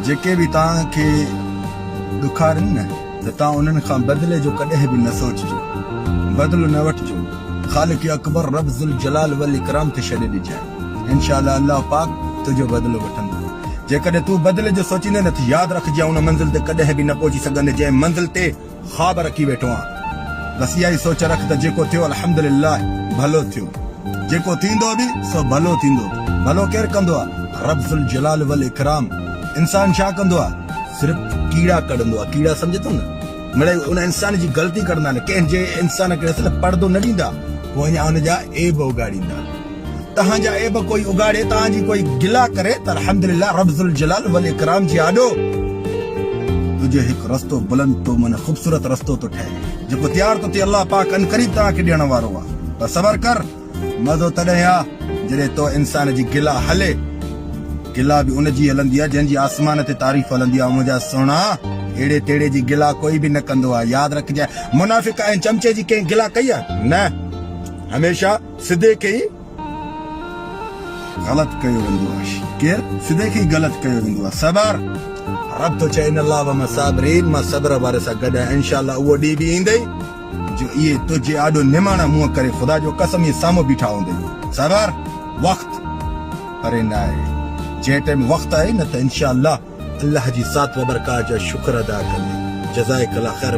जेके भी तव्हांखे ॾुखारनि न त तव्हां उन्हनि खां बदिले जो कॾहिं बि न सोचिजो, बदिलो न वठिजो। ख़ालिक़ अकबर रब ज़ुल जलाल वल इकराम ते छॾे ॾिजांइ, इंशाअल्लाह अल्लाह पाक तुंहिंजो बदिलो वठंदो। जेकॾहिं तूं बदिले जो सोचींदे न त यादि रखिजांइ उन मंज़िल ते कॾहिं बि न पहुची सघंदे जंहिं मंज़िल ते ख़्वाब रखी वेठो आहियां। बसि इहा ई सोच रख त जेको थियो अल्हम्दुलिल्लाह भलो थियो, जेको थींदो बि सो भलो थींदो। भलो केरु कंदो आहे? रब ज़ुल जलाल वल इकराम। इंसान छा कंदो आहे? सिर्फ़ कीड़ा कढंदो आहे। कीड़ा सम्झे थो न, मिड़ई उन इंसान जी ग़लती कढंदा न, कंहिंजे इंसान खे असल पर्दो न ॾींदा, पोइ अञा हुनजा ऐब उगाड़ींदा। तव्हांजा ऐब कोई उगाड़े, तव्हांजी कोई गिला करे त अल्हम्दुलिल्लाह रब ज़ुल जलाल वल इकराम जी आॾो तुंहिंजो हिकु रस्तो बुलंद तो माना ख़ूबसूरत रस्तो तो ठहे, जेको तयारु तो थिए अल्लाह पाक अनकरीब तव्हांखे ॾियण वारो आहे। त सबर कर, मज़ो तॾहिं आहे जॾहिं तो इंसान जी गिला हले। गिला बि उनजी हलंदी आहे जंहिंजी आसमान ते तारीफ़ हलंदी आहे। मुंहिंजा सुहिणा अहिड़े तेड़े जी गिला कोई बि न कंदो आहे। यादि रखजांइ, मुनाफ़िक़ ऐं चमचे जी कंहिं गिला कई आहे न, हमेशा सिधे खे ई ग़लति कयो वेंदो आहे। केरु? सिधे खे ई ग़लति कयो वेंदो आहे। सबर, रब तो चए इन अल्लाह व साबिरीन, मां सब्र वारे सां गॾु आहियां। इंशाअल्लाह उहो ॾींहुं बि ईंदई जो इहे तुंहिंजे आॾो निमाणा मुंहं करे ख़ुदा जो कसम इहे साम्हूं बीठा हूंदई। सबर, वक़्तु परे न आहे, जंहिं टाइम वक़्तु आहे न त इंशाअल्लाह अल्लाह जी ज़ात व बरकात जा शुक्र अदा कंदे। जज़ाकल्लाह ख़ैर।